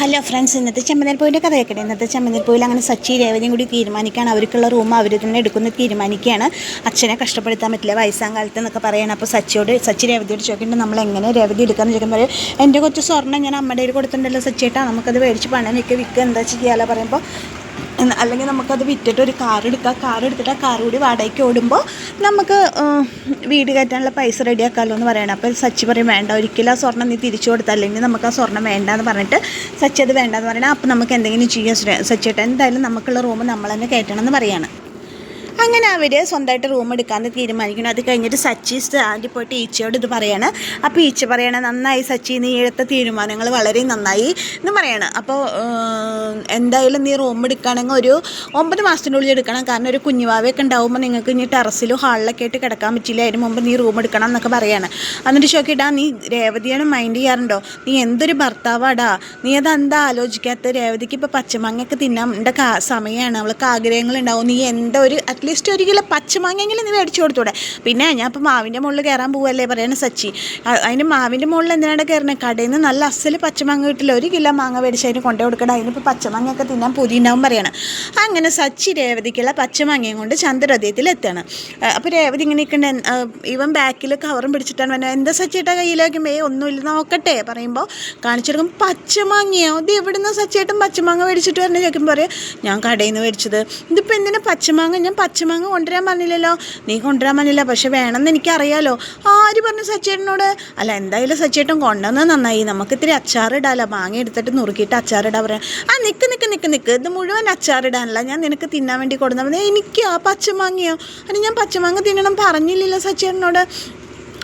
Hello friends, ഇന്നത്തെ ചെമ്മനീർപ്പൂവിൻ്റെ കഥ കേൾക്കട്ടെ. ഇന്നത്തെ ചെമ്മനീർപ്പൂവിൽ അങ്ങനെ സച്ചി രേവതിയും കൂടി തീരുമാനിക്കുകയാണ്. അവർക്കുള്ള റൂം അവർ തന്നെ എടുക്കുന്ന തീരുമാനിക്കുകയാണ്. അച്ഛനെ കഷ്ടപ്പെടുത്താൻ പറ്റില്ല വയസ്സാം കാലത്ത് എന്നൊക്കെ പറയണം. അപ്പോൾ സച്ചി രേവതിയോട് ചോദിക്കുന്നുണ്ട്, നമ്മൾ എങ്ങനെ രേവതി എടുക്കാമെന്ന് ചോദിക്കുമ്പോൾ, എൻ്റെ കൊച്ചു സ്വർണ്ണം ഞാൻ അമ്മയുടെ കയ്യിൽ കൊടുത്തിട്ടുണ്ടല്ലോ സച്ചിയേട്ടാ, നമുക്കത് മേടിച്ച് പണം വിൽക്കുക എന്താ ചെയ്യാലോ പറയുമ്പോൾ, അല്ലെങ്കിൽ നമുക്കത് വിറ്റിട്ട് ഒരു കാർ എടുത്തിട്ട് ആ കാർ കൂടി വാടകയ്ക്ക് ഓടുമ്പോൾ നമുക്ക് വീട് കയറ്റാനുള്ള പൈസ റെഡിയാക്കാമല്ലോ എന്ന് പറയണം. അപ്പോൾ സച്ചി പറയും, വേണ്ട, ഒരിക്കലും ആ സ്വർണ്ണം നീ തിരിച്ചു കൊടുത്താൽ, അല്ലെങ്കിൽ നമുക്ക് ആ സ്വർണ്ണം വേണ്ടാന്ന് പറഞ്ഞിട്ട് സച്ചി അത് വേണ്ടാന്ന് പറയണം. അപ്പോൾ നമുക്ക് എന്തെങ്കിലും ചെയ്യാൻ സച്ചിയേട്ടാ, എന്തായാലും നമുക്കുള്ള റൂം നമ്മൾ തന്നെ കയറ്റണം എന്ന് പറയാണ്. അങ്ങനെ അവർ സ്വന്തമായിട്ട് റൂം എടുക്കാമെന്ന് തീരുമാനിക്കണം. അത് കഴിഞ്ഞിട്ട് സച്ചി സ്റ്റാൻഡിൽ പോയിട്ട് ഈച്ചയോട് ഇത് പറയാണ്. അപ്പോൾ ഈച്ച പറയണ, നന്നായി സച്ചി, നീ എടുത്ത തീരുമാനങ്ങൾ വളരെ നന്നായി എന്ന് പറയാണ്. അപ്പോൾ എന്തായാലും നീ റൂം എടുക്കുകയാണെങ്കിൽ ഒരു 9 മാസത്തിനുള്ളിൽ എടുക്കണം. കാരണം ഒരു കുഞ്ഞുവാവയൊക്കെ ഉണ്ടാകുമ്പോൾ നിങ്ങൾക്ക് ഇനി ടെറസിലും ഹാളിലൊക്കെ ആയിട്ട് കിടക്കാൻ പറ്റില്ല, അതിന് മുമ്പ് നീ റൂം എടുക്കണം എന്നൊക്കെ പറയാണ്. എന്നിട്ട് ചോദിക്കിട്ടാ, നീ രേവതിയാണ് മൈൻഡ് ചെയ്യാറുണ്ടോ? നീ എന്തൊരു ഭർത്താവാടാ, നീ അതെന്താ ആലോചിക്കാത്ത? രേവതിക്ക് ഇപ്പോൾ പച്ചമാങ്ങയൊക്കെ തിന്നാൻ സമയമാണ്, അവൾക്ക് ആഗ്രഹങ്ങളുണ്ടാവും. നീ എന്താ അറ്റ്ലീസ്റ്റ് 1 കിലോ പച്ചമാങ്ങയെങ്കിലും നീ മേടിച്ചു കൊടുത്തൂടെ? പിന്നെ ഞാൻ ഇപ്പോൾ മാവിൻ്റെ മുകളിൽ കയറാൻ പോവല്ലേ പറയണ സച്ചി. അതിന് മാവിൻ്റെ മുകളിൽ എന്തിനാണ് കയറണേ? കടയിൽ നിന്ന് നല്ല അസല് പച്ചമാങ്ങ കിട്ടില്ല, 1 കിലോ മാങ്ങ മേടിച്ച് അതിന് കൊണ്ടു കൊടുക്കണം. അതിനിപ്പോൾ പച്ചമാങ്ങയൊക്കെ തിന്നാൻ പൊതിയുണ്ടാവും പറയണം. അങ്ങനെ സച്ചി രേവതിക്കുള്ള പച്ചമാങ്ങയും കൊണ്ട് ചന്ദ്രോദയത്തിൽ എത്തുകയാണ്. അപ്പോൾ രേവതി ഇങ്ങനെ നിൽക്കണ്ടേ, ഇവൻ ബാക്കിൽ കവറും പിടിച്ചിട്ടാണ് പറഞ്ഞത്. എന്താ സച്ചിയേട്ടാ കയ്യിലേക്കും ഒന്നുമില്ല നോക്കട്ടെ പറയുമ്പോൾ കാണിച്ചെടുക്കും, പച്ചമാങ്ങയോ? ഇത് എവിടുന്ന് സച്ചിയേട്ടൻ പച്ചമാങ്ങ മേടിച്ചിട്ട് വരണ ചോദിക്കുമ്പോൾ പറയാം, ഞാൻ കടയിൽ നിന്ന് മേടിച്ചത്. ഇതിപ്പോൾ എന്തിനാ പച്ചമാങ്ങ? ഞാൻ പച്ചമാങ്ങ കൊണ്ടുവരാൻ പറഞ്ഞില്ലല്ലോ. നീ കൊണ്ടുവരാൻ പറഞ്ഞില്ല, പക്ഷെ വേണമെന്ന് എനിക്കറിയാലോ. ആര് പറഞ്ഞു സച്ചേട്ടനോട്? അല്ല, എന്തായാലും സച്ചേട്ടൻ കൊണ്ടുവന്നത് നന്നായി, നമുക്ക് ഇത്തിരി അച്ചാറിടാമല്ലോ. മാങ്ങ എടുത്തിട്ട് നുറുക്കിയിട്ട് അച്ചാറിടാൻ പറയാം. നിൽക്ക്, ഇത് മുഴുവൻ അച്ചാറിടാനല്ല, ഞാൻ നിനക്ക് തിന്നാൻ വേണ്ടി കൊടുത്താൽ എനിക്ക് ആ പച്ചമാങ്ങയോ? അത് ഞാൻ പച്ചമാങ്ങ തിന്നണം പറഞ്ഞില്ലല്ലോ സച്ചേട്ടനോട്.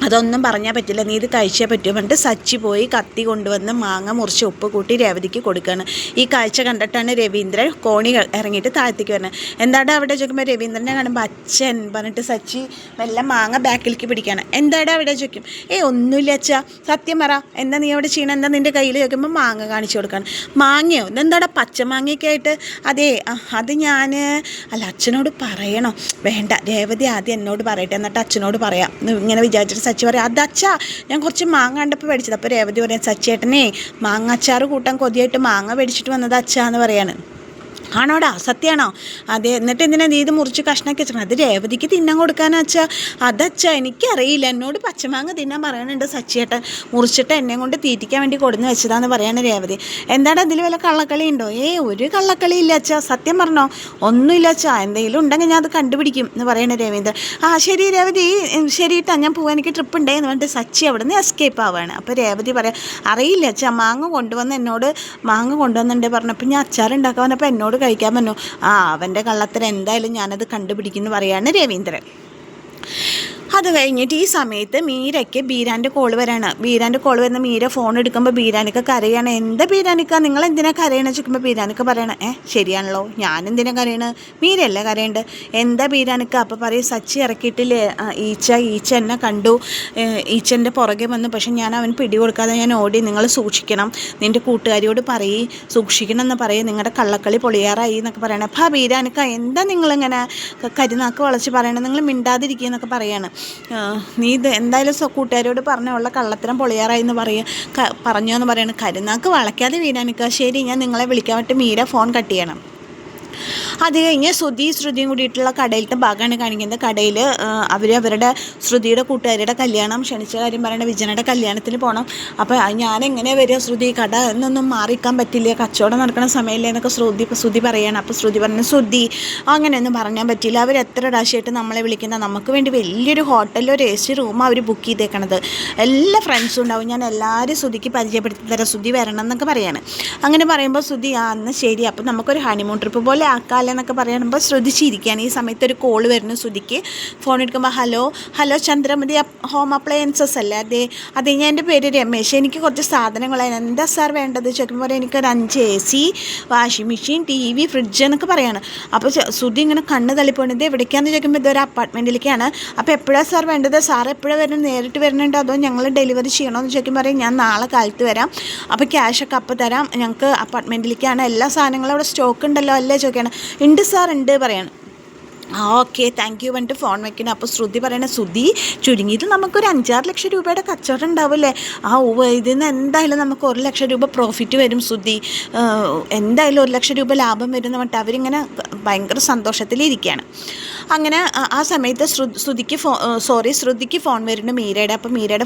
അതൊന്നും പറഞ്ഞാൽ പറ്റില്ല, നീ ഇത് കഴിച്ചേ പറ്റുമോ പറഞ്ഞിട്ട് സച്ചി പോയി കത്തി കൊണ്ടുവന്ന് മാങ്ങ മുറിച്ച് ഉപ്പ് കൂട്ടി രേവതിക്ക് കൊടുക്കുകയാണ്. ഈ കാഴ്ച കണ്ടിട്ടാണ് രവീന്ദ്രൻ കോണി ഇറങ്ങിയിട്ട് താഴത്തേക്ക് വരുന്നത്. എന്താടാ അവിടെ ചോദിക്കുമ്പോൾ രവീന്ദ്രനെ കാണുമ്പോൾ അച്ഛൻ പറഞ്ഞിട്ട് സച്ചി മെല്ലെ മാങ്ങ ബാക്കിലേക്ക് പിടിക്കുകയാണ്. എന്താടാ അവിടെ ചോദിക്കും, ഒന്നുമില്ല അച്ഛാ, സത്യം പറ, എന്താ നീ അവിടെ ചെയ്യണം, എന്താ നിൻ്റെ കയ്യിൽ ചോദിക്കുമ്പോൾ മാങ്ങ കാണിച്ചു കൊടുക്കുകയാണ്. മാങ്ങയോ? ഇതെന്താടാ പച്ചമാങ്ങയൊക്കെ ആയിട്ട്? അതേ, അത് ഞാൻ അച്ഛനോട് പറയണോ? വേണ്ട, രേവതി ആദ്യം എന്നോട് പറയട്ടെ, എന്നിട്ട് അച്ഛനോട് പറയാം ഇങ്ങനെ വിചാരിച്ചിട്ട് സച്ചി പറയാം, അതച്ഛാ ഞാൻ കുറച്ച് മാങ്ങ കണ്ടപ്പോൾ മേടിച്ചത്. അപ്പോൾ രേവതി പറയാം, സച്ചേട്ടനെ മാങ്ങ അച്ചാറ് കൂട്ടാൻ കൊതിയായിട്ട് മാങ്ങ മേടിച്ചിട്ട് വന്നത് അച്ഛാ എന്ന് പറയാണ്. ആണോടാ, സത്യമാണോ? അതെ, എന്നിട്ട് എന്തിനാ നീ ഇത് മുറിച്ച് കഷ്ണാക്കി വെച്ചിട്ടുണ്ട്? അത് രേവതിക്ക് തിന്നാൻ കൊടുക്കാനാച്ചാ. അതച്ഛാ എനിക്കറിയില്ല, എന്നോട് പച്ചമാങ്ങ തിന്നാൻ പറയുന്നുണ്ട് സച്ചിയേട്ടൻ, മുറിച്ചിട്ട് എന്നെ കൊണ്ട് തീറ്റിക്കാൻ വേണ്ടി കൊടുന്ന് വെച്ചതാന്ന് പറയാണ് രേവതി. എന്താണ് അതിൽ വല്ല കള്ളക്കളി ഉണ്ടോ? ഒരു കള്ളക്കളി ഇല്ല അച്ഛാ, സത്യം പറഞ്ഞോ? ഒന്നുമില്ല അച്ഛാ, എന്തെങ്കിലും ഉണ്ടെങ്കിൽ ഞാൻ അത് കണ്ടുപിടിക്കും എന്ന് പറയണ രവീന്ദ്രൻ. ശരി രേവതി, ശരിട്ടാ, ഞാൻ പോവാൻ, എനിക്ക് ട്രിപ്പ് ഉണ്ടേ എന്ന് പറഞ്ഞിട്ട് സച്ചി അവിടെ നിന്ന് എസ്കേപ്പ് ആവുകയാണ്. അപ്പോൾ രേവതി പറയാം, അറിയില്ല അച്ഛാ, മാങ്ങ കൊണ്ടുവന്നിട്ടുണ്ട് പറഞ്ഞപ്പോൾ ഞാൻ അച്ചാറുണ്ടാക്കാൻ വന്നപ്പോൾ എന്നോട് കഴിക്കാൻ പറഞ്ഞു. അവൻ്റെ കള്ളത്തിന് എന്തായാലും ഞാനത് കണ്ടുപിടിക്കുന്നു പറയാണ് രവീന്ദ്രൻ. അത് കഴിഞ്ഞിട്ട് ഈ സമയത്ത് മീരയ്ക്ക് ബീരാൻ്റെ കോൾ വരാണ്. ബീരാൻ്റെ കോൾ വരുന്ന മീര ഫോൺ എടുക്കുമ്പോൾ ബീരാനിക്ക കരയാണ്. എന്താ ബീരാനിക്ക, നിങ്ങൾ എന്തിനാ കരയണമെന്ന് ചോദിക്കുമ്പോൾ ബീരാനിക്ക പറയണേ, ശരിയാണല്ലോ, ഞാൻ എന്തിനാ കരയണത്? മീരയല്ലേ കരയുണ്ട്. എന്താ ബീരാനിക്ക? അപ്പോൾ പറയും, സച്ചി ഇറക്കിയിട്ടില്ലേ ഈച്ച എന്നെ കണ്ടു, ഈച്ചൻ്റെ പുറകെ വന്നു, പക്ഷെ ഞാൻ അവൻ പിടി കൊടുക്കാതെ ഞാൻ ഓടി. നിങ്ങൾ സൂക്ഷിക്കണം, നിൻ്റെ കൂട്ടുകാരിയോട് സൂക്ഷിക്കണം എന്ന് പറയും, നിങ്ങളുടെ കള്ളക്കളി പൊളിയാറായി എന്നൊക്കെ പറയണം. അപ്പോൾ ബീരാനിക്ക, എന്താ നിങ്ങളിങ്ങനെ കരിനാക്ക് വളച്ച് പറയണത്, നിങ്ങൾ മിണ്ടാതിരിക്കുക എന്നൊക്കെ പറയാണ്. നീ ഇത് എന്തായാലും കൂട്ടുകാരോട് പറഞ്ഞുള്ള കള്ളത്തരം പൊളിയാറായി എന്ന് പറഞ്ഞു എന്ന് പറയണം. കരുനാക്ക് വളയ്ക്കാതെ വീരാനിക്ക, ശരി, ഞാൻ നിങ്ങളെ വിളിക്കാൻ വേണ്ടി മീര ഫോൺ കട്ട് ചെയ്യണം. അത് കഴിഞ്ഞ് ശ്രുതിയും കൂടിയിട്ടുള്ള കടയിലത്തെ ഭാഗമാണ് കാണിക്കുന്നത്. കടയിൽ അവരുടെ ശ്രുതിയുടെ കൂട്ടുകാരിയുടെ കല്യാണം ക്ഷണിച്ച കാര്യം പറയണ, വിജയനയുടെ കല്യാണത്തിന് പോകണം. അപ്പോൾ ഞാൻ എങ്ങനെ വരിക ശ്രുതി, കട എന്നൊന്നും മാറിക്കാൻ പറ്റില്ല, കച്ചവടം നടക്കുന്ന സമയമില്ലേ എന്നൊക്കെ ശ്രുതി പറയണം. അപ്പോൾ ശ്രുതി പറഞ്ഞു, ശ്രുതി അങ്ങനെയൊന്നും പറയാൻ പറ്റില്ല, അവർ എത്ര പ്രാവശ്യമായിട്ട് നമ്മളെ വിളിക്കുന്ന, നമുക്ക് വേണ്ടി വലിയൊരു ഹോട്ടലിൽ ഒരു AC റൂം അവർ ബുക്ക് ചെയ്തേക്കണത്, എല്ലാ ഫ്രണ്ട്സും ഉണ്ടാവും, ഞാൻ എല്ലാവരും ശ്രുതിക്ക് പരിചയപ്പെടുത്തി തരാം, ശ്രുതി വരണം എന്നൊക്കെ പറയാണ്. അങ്ങനെ പറയുമ്പോൾ ശ്രുതി, അന്ന് ശരി, അപ്പോൾ നമുക്കൊരു ഹണിമൂൺ ട്രിപ്പ് പോലെ ആക്കാമല്ലോ എന്നൊക്കെ പറയുമ്പോൾ ശ്രദ്ധിച്ചിരിക്കുകയാണ്. ഈ സമയത്ത് ഒരു കോൾ വരുന്നു ശ്രുതിക്ക്. ഫോൺ എടുക്കുമ്പോൾ, ഹലോ ചന്ദ്രമതി ഹോം അപ്ലയൻസസ് അല്ലേ? അതെ, ഞാൻ എൻ്റെ പേര് രമേശ്, എനിക്ക് കുറച്ച് സാധനങ്ങളാണ്, എന്താ സാർ വേണ്ടത് ചോദിക്കുമ്പോൾ എനിക്കൊരു 5 AC, washing machine, TV, fridge എന്നൊക്കെ പറയാണ്. അപ്പോൾ ശ്രുതി ഇങ്ങനെ കണ്ണ് തള്ളിപ്പോണത് എവിടേക്കാണെന്ന് ചോദിക്കുമ്പോൾ ഇതൊരു അപ്പാർട്ട്മെൻറ്റിലേക്കാണ്. അപ്പോൾ എപ്പോഴാണ് സാർ വേണ്ടത്? സാർ എപ്പോഴാണ് വരുന്നത്? നേരിട്ട് വരുന്നുണ്ടോ അതോ ഞങ്ങൾ ഡെലിവറി ചെയ്യണമെന്ന് ചോദിക്കുമ്പോൾ പറയും, ഞാൻ നാളെ കാലത്ത് വരാം, അപ്പോൾ ക്യാഷൊക്കെ അപ്പോൾ തരാം, ഞങ്ങൾക്ക് അപ്പാർട്ട്മെൻറ്റിലേക്കാണ്, എല്ലാ സാധനങ്ങളും അവിടെ സ്റ്റോക്ക് ഉണ്ടല്ലോ അല്ലേ ചോദിക്കുകയാണ്. ഉണ്ട് സാർ, ഉണ്ട് പറയാണ്. ഓക്കെ താങ്ക് യു പറഞ്ഞിട്ട് ഫോൺ വെക്കണം. അപ്പോൾ ശ്രുതി പറയണ, ശ്രുതി ചുരുങ്ങിയത് നമുക്കൊരു 5-6 ലക്ഷം രൂപയുടെ കച്ചവടം ഉണ്ടാവില്ലേ? ഇതിൽ നിന്ന് എന്തായാലും നമുക്ക് 1 ലക്ഷം രൂപ പ്രോഫിറ്റ് വരും ശ്രുതി, എന്തായാലും 1 ലക്ഷം രൂപ ലാഭം വരും എന്ന് പറഞ്ഞിട്ട് അവരിങ്ങനെ ഭയങ്കര സന്തോഷത്തിലിരിക്കുകയാണ്. അങ്ങനെ ആ സമയത്ത് ശ്രുതിക്ക് ഫോൺ വരുന്നുണ്ട് മീരയുടെ. അപ്പോൾ മീരയുടെ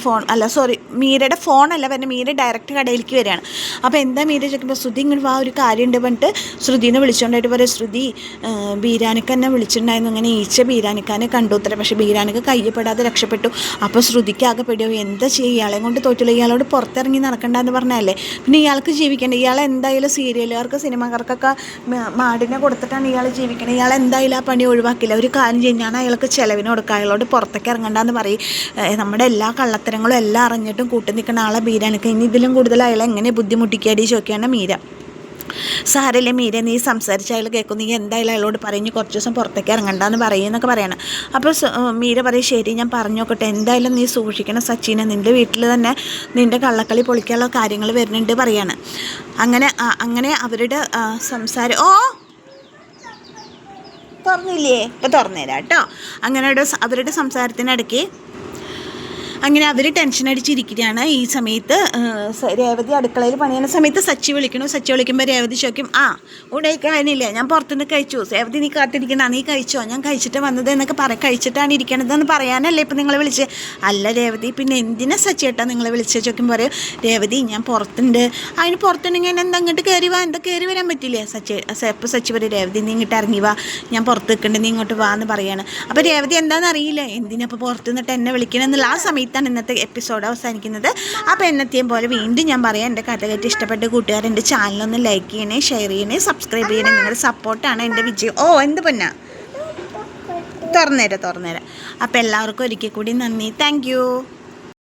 ഫോണല്ല പറഞ്ഞ് മീര ഡയറക്റ്റ് കടയിലേക്ക് വരികയാണ്. അപ്പോൾ എന്താ മീര ചോദിക്കുമ്പോൾ ശ്രുതി ഇങ്ങനെ ഒരു കാര്യമുണ്ട് പറഞ്ഞിട്ട് ശ്രുതിനെ വിളിച്ചുകൊണ്ടായിട്ട് പറയും, ശ്രുതി ബീരാനിക്ക് എന്നെ വിളിച്ചിട്ടുണ്ടായിരുന്നു, ഇങ്ങനെ ഈച്ച ബീരാനിക്കാനെ കണ്ടു ഉത്തരം, പക്ഷേ ബീരാനിക്ക് കയ്യപ്പെടാതെ രക്ഷപ്പെട്ടു. അപ്പോൾ ശ്രുതിക്ക് ആകെ പെടുമോ, എന്താ ചെയ്യുക, ഇയാളെ കൊണ്ട് തോറ്റില്ല, ഇയാളോട് പുറത്തിറങ്ങി നടക്കണ്ടെന്ന് പറഞ്ഞല്ലേ, പിന്നെ ഇയാൾക്ക് ജീവിക്കേണ്ടത്, ഇയാൾ എന്തായാലും സീരിയലുകാർക്ക് സിനിമക്കാർക്കൊക്കെ മാടിനെ കൊടുത്തിട്ടാണ് ഇയാൾ ജീവിക്കുന്നത്, ഇയാൾ എന്തായാലും ആ പണി ഒഴിവാക്കില്ല, ഒരു കാര്യം ചെയ്യും, ഞാൻ അയാൾക്ക് ചിലവിന് കൊടുക്കുക, അയാളോട് പുറത്തേക്ക് ഇറങ്ങണ്ടെന്ന് പറയും. നമ്മുടെ എല്ലാ കള്ളത്തരങ്ങളും എല്ലാം അറിഞ്ഞിട്ടും കൂട്ടി നിൽക്കുന്ന ആളെ ബീരാനിക്ക് ഇനി ഇതിലും കൂടുതൽ അയാളെ എങ്ങനെ ബുദ്ധിമുട്ടിക്കാടി ചോദിക്കുകയാണ് മീര. സാരല്ലേ മീര, നീ സംസാരിച്ച അയാൾ കേൾക്കും, നീ എന്തായാലും അയാളോട് പറഞ്ഞ് കുറച്ച് ദിവസം പുറത്തേക്ക് ഇറങ്ങണ്ടെന്ന് പറയുമെന്നൊക്കെ പറയണം. അപ്പോൾ മീര പറയും, ശരി ഞാൻ പറഞ്ഞു നോക്കട്ടെ, എന്തായാലും നീ സൂക്ഷിക്കണം സച്ചിനെ, നിൻ്റെ വീട്ടിൽ തന്നെ നിൻ്റെ കള്ളക്കളി പൊളിക്കാനുള്ള കാര്യങ്ങൾ വരുന്നുണ്ട് പറയാണ്. അങ്ങനെ അവരുടെ സംസാരം തുറന്നില്ലേ, ഇപ്പോൾ തുറന്നുതരാം കേട്ടോ. അങ്ങനെ അവരുടെ സംസാരത്തിനിടയ്ക്ക് അങ്ങനെ അവർ ടെൻഷൻ അടിച്ചിരിക്കുകയാണ്. ഈ സമയത്ത് രേവതി അടുക്കളയിൽ പണിയുന്ന സമയത്ത് സച്ചി വിളിക്കുമ്പോൾ രേവതി ചോദിക്കും, ഊണയിക്കാനില്ലേ, ഞാൻ പുറത്തുനിന്ന് കഴിച്ചു, രേവതി നീ കാത്തിരിക്കണ, നീ കഴിച്ചോ, ഞാൻ കഴിച്ചിട്ട് വന്നത് എന്നൊക്കെ കഴിച്ചിട്ടാണ് ഇരിക്കണതെന്ന് പറയാനല്ലേ ഇപ്പം നിങ്ങൾ വിളിച്ച്. അല്ല രേവതി, പിന്നെ എന്തിനാ സച്ചിയേട്ടാ നിങ്ങളെ വിളിച്ച് ചോദിക്കുമ്പോൾ പറയും, രേവതി ഞാൻ പുറത്തുണ്ട്, അതിന് പുറത്തുണ്ടെങ്കിൽ എന്താ അങ്ങോട്ട് കയറി വാ, എന്താ കയറി വരാൻ പറ്റില്ലേ ഇപ്പോൾ സച്ചി പറയും, രേവതി നീ ഇങ്ങോട്ട് ഇറങ്ങി വാ, ഞാൻ പുറത്ത് നിൽക്കണ്ടേ, നീ ഇങ്ങോട്ട് വാ എന്ന് പറയാണ്. അപ്പോൾ രേവതി എന്താണെന്ന് അറിയില്ല, എന്തിനാ അപ്പോൾ പുറത്ത് നിന്നിട്ട് എന്നെ വിളിക്കണമെന്നുള്ള ആ സമയത്ത് ഇന്നത്തെ എപ്പിസോഡ് അവസാനിക്കുന്നത്. അപ്പോൾ എന്നത്തെയും പോലെ വീണ്ടും ഞാൻ പറയാം, എൻ്റെ കഥ കേട്ട് ഇഷ്ടപ്പെട്ട കൂട്ടുകാർ എൻ്റെ ചാനലൊന്ന് ലൈക്ക് ചെയ്യണേ, ഷെയർ ചെയ്യണേ, സബ്സ്ക്രൈബ് ചെയ്യണേ. നിങ്ങളുടെ സപ്പോർട്ടാണ് എൻ്റെ വിജയം. എന്ത് പൊന്നാ, തുറന്നുതരാം. അപ്പോൾ എല്ലാവർക്കും ഒരിക്കൽ കൂടി നന്ദി, താങ്ക് യു.